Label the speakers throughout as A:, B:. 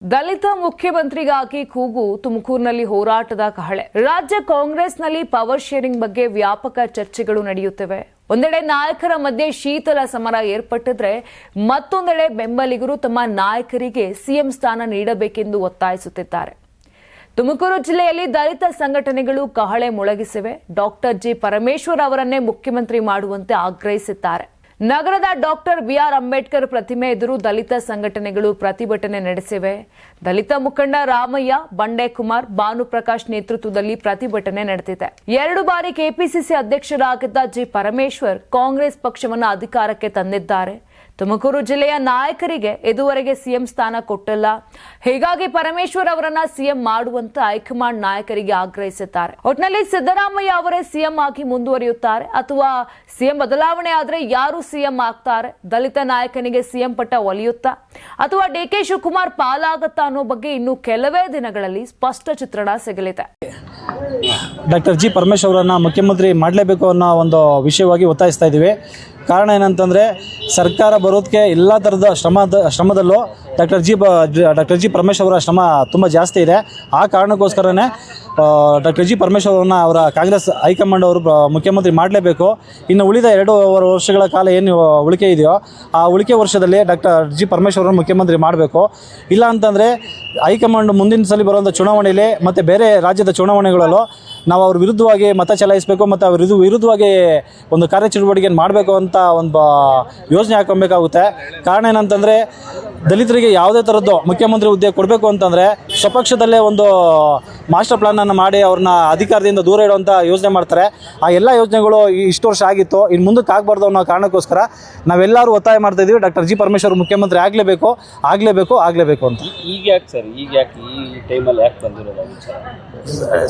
A: ದಲಿತ ಮುಖ್ಯಮಂತ್ರಿಗಾಗಿ ಕೂಗು ತುಮಕೂರಿನಲ್ಲಿ ಹೋರಾಟದ ಕಹಳೆ. ರಾಜ್ಯ ಕಾಂಗ್ರೆಸ್ನಲ್ಲಿ ಪವರ್ ಶೇರಿಂಗ್ ಬಗ್ಗೆ ವ್ಯಾಪಕ ಚರ್ಚೆಗಳು ನಡೆಯುತ್ತಿವೆ. ಒಂದೆಡೆ ನಾಯಕರ ಮಧ್ಯೆ ಶೀತಲ ಸಮರ ಏರ್ಪಟ್ಟಿದ್ರೆ ಮತ್ತೊಂದೆಡೆ ಬೆಂಬಲಿಗರು ತಮ್ಮ ನಾಯಕರಿಗೆ ಸಿಎಂ ಸ್ಥಾನ ನೀಡಬೇಕೆಂದು ಒತ್ತಾಯಿಸುತ್ತಿದ್ದಾರೆ. ತುಮಕೂರು ಜಿಲ್ಲೆಯಲ್ಲಿ ದಲಿತ ಸಂಘಟನೆಗಳು ಕಹಳೆ ಮೊಳಗಿಸಿವೆ. ಡಾಕ್ಟರ್ ಜಿ ಪರಮೇಶ್ವರ್ ಅವರನ್ನೇ ಮುಖ್ಯಮಂತ್ರಿ ಮಾಡುವಂತೆ ಆಗ್ರಹಿಸಿದ್ದಾರೆ. ನಗರದ ಡಾಕ್ಟರ್ ಬಿಆರ್ ಅಂಬೇಡ್ಕರ್ ಪ್ರತಿಮೆ ಎದುರು ದಲಿತ ಸಂಘಟನೆಗಳು ಪ್ರತಿಭಟನೆ ನಡೆಸಿವೆ. ದಲಿತ ಮುಖಂಡ ರಾಮಯ್ಯ, ಬಂಡೇಕುಮಾರ್, ಭಾನುಪ್ರಕಾಶ್ ನೇತೃತ್ವದಲ್ಲಿ ಪ್ರತಿಭಟನೆ ನಡೆದಿದೆ. 2 ಬಾರಿ ಕೆಪಿಸಿಸಿ ಅಧ್ಯಕ್ಷರಾಗಿದ್ದ ಜಿ ಪರಮೇಶ್ವರ್ ಕಾಂಗ್ರೆಸ್ ಪಕ್ಷವನ್ನು ಅಧಿಕಾರಕ್ಕೆ ತಂದಿದ್ದಾರೆ. ತುಮಕೂರು ಜಿಲ್ಲೆಯ ನಾಯಕರಿಗೆ ಇದುವರೆಗೆ ಸಿಎಂ ಸ್ಥಾನ ಕೊಟ್ಟಿಲ್ಲ. ಹೀಗಾಗಿ ಪರಮೇಶ್ವರ್ ಅವರನ್ನ ಸಿಎಂ ಮಾಡುವಂತೆ ಹೈಕಮಾಂಡ್ ನಾಯಕರಿಗೆ ಆಗ್ರಹಿಸಿದ್ದಾರೆ. ಒಟ್ಟಿನಲ್ಲಿ ಸಿದ್ದರಾಮಯ್ಯ ಅವರೇ ಸಿಎಂ ಆಗಿ ಮುಂದುವರಿಯುತ್ತಾರೆ ಅಥವಾ ಸಿಎಂ ಬದಲಾವಣೆ ಆದ್ರೆ ಯಾರು ಸಿಎಂ ಆಗ್ತಾರೆ? ದಲಿತ ನಾಯಕನಿಗೆ ಸಿಎಂ ಪಟ್ಟ ಒಲಿಯುತ್ತಾ ಅಥವಾ ಡಿಕೆ ಶಿವಕುಮಾರ್ ಪಾಲಾಗತ್ತಾ ಅನ್ನೋ ಬಗ್ಗೆ ಇನ್ನು ಕೆಲವೇ ದಿನಗಳಲ್ಲಿ ಸ್ಪಷ್ಟ ಚಿತ್ರಣ ಸಿಗಲಿದೆ.
B: ಡಾಕ್ಟರ್ ಜಿ ಪರಮೇಶ್ವರ್ ಅವರನ್ನ ಮುಖ್ಯಮಂತ್ರಿ ಮಾಡಲೇಬೇಕು ಅನ್ನೋ ಒಂದು ವಿಷಯವಾಗಿ ಒತ್ತಾಯಿಸ್ತಾ ಇದ್ದೀವಿ. ಕಾರಣ ಏನಂತಂದರೆ, ಸರ್ಕಾರ ಬರೋದಕ್ಕೆ ಎಲ್ಲ ಥರದ ಶ್ರಮದಲ್ಲೂ ಡಾಕ್ಟರ್ ಜಿ ಪರಮೇಶ್ವರ್ ಅವರ ಶ್ರಮ ತುಂಬ ಜಾಸ್ತಿ ಇದೆ. ಆ ಕಾರಣಕ್ಕೋಸ್ಕರನೇ ಡಾಕ್ಟರ್ ಜಿ ಪರಮೇಶ್ವರ್ ಅವರನ್ನ ಅವರ ಕಾಂಗ್ರೆಸ್ ಹೈಕಮಾಂಡ್ ಅವರು ಮುಖ್ಯಮಂತ್ರಿ ಮಾಡಲೇಬೇಕು. ಇನ್ನು ಉಳಿದ 2 ವರ್ಷಗಳ ಕಾಲ ಏನು ಉಳಿಕೆ ಇದೆಯೋ ಆ ಉಳಿಕೆ ವರ್ಷದಲ್ಲಿ ಡಾಕ್ಟರ್ ಜಿ ಪರಮೇಶ್ವರ್ ಅವರನ್ನು ಮುಖ್ಯಮಂತ್ರಿ ಮಾಡಬೇಕು. ಇಲ್ಲ ಅಂತಂದರೆ ಹೈಕಮಾಂಡ್ ಮುಂದಿನ ಸಲ ಬರುವಂಥ ಚುನಾವಣೆಯಲ್ಲಿ ಮತ್ತು ಬೇರೆ ರಾಜ್ಯದ ಚುನಾವಣೆಗಳಲ್ಲೂ ನಾವು ಅವ್ರ ವಿರುದ್ಧವಾಗಿ ಮತ ಚಲಾಯಿಸಬೇಕು ಮತ್ತು ಅವ್ರ ವಿರುದ್ಧವಾಗಿ ಒಂದು ಕಾರ್ಯಚಟುವಟಿಕೆಯನ್ನು ಮಾಡಬೇಕು ಅಂತ ಒಂದು ಯೋಜನೆ ಹಾಕೊಬೇಕಾಗುತ್ತೆ. ಕಾರಣ ಏನಂತಂದರೆ, ದಲಿತರಿಗೆ ಯಾವುದೇ ಥರದ್ದು ಮುಖ್ಯಮಂತ್ರಿ ಹುದ್ದೆ ಕೊಡಬೇಕು ಅಂತಂದರೆ ಸ್ವಪಕ್ಷದಲ್ಲೇ ಒಂದು ಮಾಸ್ಟರ್ ಪ್ಲಾನನ್ನು ಮಾಡಿ ಅವ್ರನ್ನ ಅಧಿಕಾರದಿಂದ ದೂರ ಇಡುವಂಥ ಯೋಜನೆ ಮಾಡ್ತಾರೆ. ಆ ಎಲ್ಲ ಯೋಜನೆಗಳು ಇಷ್ಟು ವರ್ಷ ಆಗಿತ್ತು, ಇನ್ನು ಮುಂದಕ್ಕೆ ಆಗಬಾರ್ದು ಅನ್ನೋ ಕಾರಣಕ್ಕೋಸ್ಕರ ನಾವೆಲ್ಲರೂ ಒತ್ತಾಯ ಮಾಡ್ತಾ ಇದ್ದೀವಿ. ಡಾಕ್ಟರ್ ಜಿ ಪರಮೇಶ್ವರ್ ಮುಖ್ಯಮಂತ್ರಿ ಆಗಲೇಬೇಕು ಅಂತ.
C: ಈಗ ಯಾಕೆ ಈ ಟೈಮಲ್ಲಿ ಯಾಕೆ ಬಂದಿರೋದು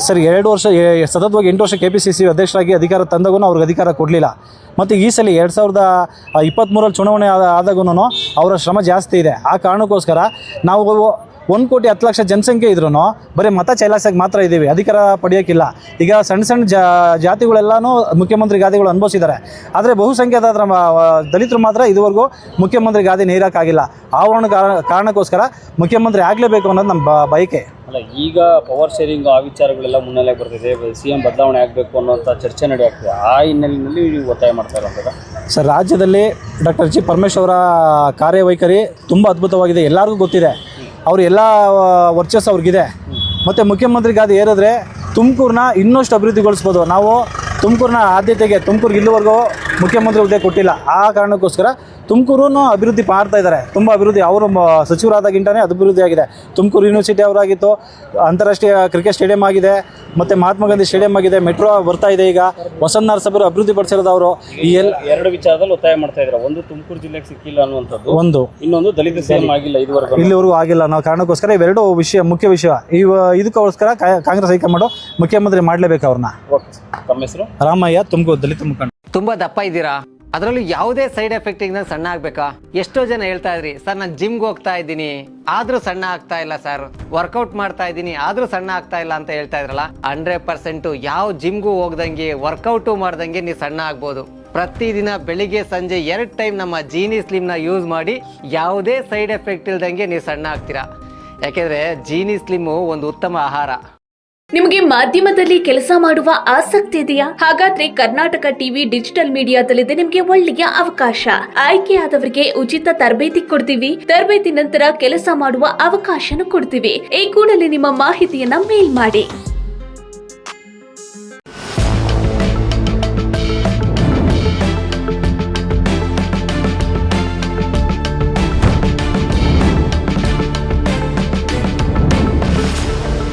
B: ಸರ್? 2 ವರ್ಷ ಸತತವಾಗಿ 8 ವರ್ಷ ಕೆಪಿಸಿಸಿ ಅಧ್ಯಕ್ಷರಾಗಿ ಅಧಿಕಾರ ತಂದಾಗೂ ಅವ್ರಿಗೆ ಅಧಿಕಾರ ಕೊಡಲಿಲ್ಲ. ಮತ್ತು ಈ ಸಲ 2023 ಚುನಾವಣೆ ಆದಾಗೂ ಅವರ ಶ್ರಮ ಜಾಸ್ತಿ ಇದೆ. ಆ ಕಾರಣಕ್ಕೋಸ್ಕರ ನಾವು 1,10,00,000 ಜನಸಂಖ್ಯೆ ಇದ್ರೂ ಬರೀ ಮತ ಚಲಾಯಿಸೋಕೆ ಮಾತ್ರ ಇದ್ದೀವಿ, ಅಧಿಕಾರ ಪಡೆಯೋಕ್ಕಿಲ್ಲ. ಈಗ ಸಣ್ಣ ಜಾತಿಗಳೆಲ್ಲನೂ ಮುಖ್ಯಮಂತ್ರಿ ಗಾದಿಗಳು ಅನುಭವಿಸಿದ್ದಾರೆ. ಆದರೆ ಬಹುಸಂಖ್ಯಾತ ದಲಿತರು ಮಾತ್ರ ಇದುವರೆಗೂ ಮುಖ್ಯಮಂತ್ರಿ ಗಾದಿ ನೀಡೋಕ್ಕಾಗಿಲ್ಲ. ಆ ಕಾರಣಕ್ಕೋಸ್ಕರ ಮುಖ್ಯಮಂತ್ರಿ ಆಗಲೇಬೇಕು ಅನ್ನೋದು ನಮ್ಮ ಬಯಕೆ.
C: ಅಲ್ಲ, ಈಗ ಪವರ್ ಶೇರಿಂಗ್ ಆ ವಿಚಾರಗಳೆಲ್ಲ ಮುನ್ನೆಲೆ ಬರ್ತಿದೆ, ಸಿಎಂ ಬದಲಾವಣೆ ಆಗಬೇಕು ಅನ್ನೋಂಥ ಚರ್ಚೆ ನಡೆಯುತ್ತೆ. ಆ ಹಿನ್ನೆಲೆಯಲ್ಲಿ ನೀವು ಒತ್ತಾಯ ಮಾಡ್ತಾ ಇರೋಂಥದ್ದು
B: ಸರ್, ರಾಜ್ಯದಲ್ಲಿ ಡಾಕ್ಟರ್ ಜಿ ಪರಮೇಶ್ವರ ಕಾರ್ಯವೈಖರಿ ತುಂಬ ಅದ್ಭುತವಾಗಿದೆ, ಎಲ್ಲರಿಗೂ ಗೊತ್ತಿದೆ. ಅವರು ಎಲ್ಲ ವರ್ಚಸ್ಸು ಅವ್ರಿಗಿದೆ. ಮತ್ತು ಮುಖ್ಯಮಂತ್ರಿ ಗಾದಿ ಏರಿದ್ರೆ ತುಮಕೂರನ್ನ ಇನ್ನಷ್ಟು ಅಭಿವೃದ್ಧಿಗೊಳಿಸ್ಬೋದು. ನಾವು ತುಮಕೂರಿನ ಆದ್ಯತೆಗೆ ತುಮಕೂರಿಗೆ ಇಲ್ಲಿವರೆಗೂ ಮುಖ್ಯಮಂತ್ರಿ ಹುದ್ದೆ ಕೊಟ್ಟಿಲ್ಲ. ಆ ಕಾರಣಕ್ಕೋಸ್ಕರ ತುಮಕೂರು ಅಭಿವೃದ್ಧಿ ಮಾಡ್ತಾ ಇದ್ದಾರೆ. ತುಂಬ ಅಭಿವೃದ್ಧಿ, ಅವರು ಸಚಿವರಾದಾಗಿಂಟನೇ ಅಭಿವೃದ್ಧಿ ಆಗಿದೆ. ತುಮಕೂರು ಯೂನಿವರ್ಸಿಟಿ ಅವರಾಗಿತ್ತು, ಅಂತಾರಾಷ್ಟ್ರೀಯ ಕ್ರಿಕೆಟ್ ಸ್ಟೇಡಿಯಂ ಆಗಿದೆ, ಮತ್ತು ಮಹಾತ್ಮ ಗಾಂಧಿ ಸ್ಟೇಡಿಯಂ ಆಗಿದೆ, ಮೆಟ್ರೋ ಬರ್ತಾ ಇದೆ. ಈಗ ವಸಂತ ನರಸಭೆರು ಅಭಿವೃದ್ಧಿ ಪಡಿಸಿರೋದು ಅವರು. ಈ
C: 2 ವಿಚಾರದಲ್ಲಿ ಒತ್ತಾಯ ಮಾಡ್ತಾ ಇದ್ದಾರೆ. ಒಂದು, ತುಮಕೂರು ಜಿಲ್ಲೆಗೆ ಸಿಕ್ಕಿಲ್ಲ ಅನ್ನುವಂಥದ್ದು, ಇನ್ನೊಂದು ದಲಿತ ಸಿಎಂ ಆಗಿಲ್ಲ,
B: ಇಲ್ಲಿವರೆಗೂ ಆಗಿಲ್ಲ ಅನ್ನೋ ಕಾರಣಕ್ಕೋಸ್ಕರ ಇವೆರಡು ಮುಖ್ಯ ವಿಷಯ. ಇದಕ್ಕೋಸ್ಕರ ಕಾಂಗ್ರೆಸ್ ಹೈಕಮಾಂಡ್ ಮುಖ್ಯಮಂತ್ರಿ ಮಾಡಲೇಬೇಕು ಅವ್ರನ್ನ.
C: ತಮ್ಮ ಹೆಸರು?
B: ರಾಮಯ್ಯ, ತುಮಕೂರು ದಲಿತ ಮುಖಂಡ.
D: ತುಂಬಾ ದಪ್ಪ ಇದ್ದೀರಾ, ಅದರಲ್ಲೂ ಯಾವುದೇ ಸೈಡ್ ಎಫೆಕ್ಟ್ ಇಂದ ಸಣ್ಣ ಆಗ್ಬೇಕಾ? ಎಷ್ಟೋ ಜನ ಹೇಳ್ತಾ ಇದ್ರಿ, ಸರ್ ನಾನು ಜಿಮ್ಗೆ ಹೋಗ್ತಾ ಇದ್ದೀನಿ ಆದ್ರೂ ಸಣ್ಣ ಆಗ್ತಾ ಇಲ್ಲ ಸರ್, ವರ್ಕೌಟ್ ಮಾಡ್ತಾ ಇದ್ದೀನಿ ಆದ್ರೂ ಸಣ್ಣ ಆಗ್ತಾ ಇಲ್ಲ ಅಂತ ಹೇಳ್ತಾ ಇದ್ರಲ್ಲ. 100% ಯಾವ ಜಿಮ್ಗೂ ಹೋಗ್ದಂಗೆ ವರ್ಕೌಟು ಮಾಡ್ದಂಗೆ ನೀವು ಸಣ್ಣ ಆಗ್ಬೋದು. ಪ್ರತಿದಿನ ಬೆಳಿಗ್ಗೆ ಸಂಜೆ 2 ಟೈಮ್ ನಮ್ಮ ಜೀನಿ ಸ್ಲಿಮ್ನ ಯೂಸ್ ಮಾಡಿ ಯಾವುದೇ ಸೈಡ್ ಎಫೆಕ್ಟ್ ಇಲ್ದಂಗೆ ನೀವು ಸಣ್ಣ ಆಗ್ತೀರಾ. ಯಾಕೆಂದ್ರೆ ಜೀನಿ ಸ್ಲಿಮ್ಮು ಒಂದು ಉತ್ತಮ ಆಹಾರ.
E: ನಿಮಗೆ ಮಾಧ್ಯಮದಲ್ಲಿ ಕೆಲಸ ಮಾಡುವ ಆಸಕ್ತಿ ಇದೆಯಾ? ಹಾಗಾದ್ರೆ ಕರ್ನಾಟಕ ಟಿವಿ ಡಿಜಿಟಲ್ ಮೀಡಿಯಾದಲ್ಲಿದೆ ನಿಮಗೆ ಒಳ್ಳೆಯ ಅವಕಾಶ. ಆಯ್ಕೆಯಾದವರಿಗೆ ಉಚಿತ ತರಬೇತಿ ಕೊಡ್ತೀವಿ. ತರಬೇತಿ ನಂತರ ಕೆಲಸ ಮಾಡುವ ಅವಕಾಶನೂ ಕೊಡ್ತೀವಿ. ಈ ಕೂಡಲೇ ನಿಮ್ಮ ಮಾಹಿತಿಯನ್ನ ಮೇಲ್ ಮಾಡಿ.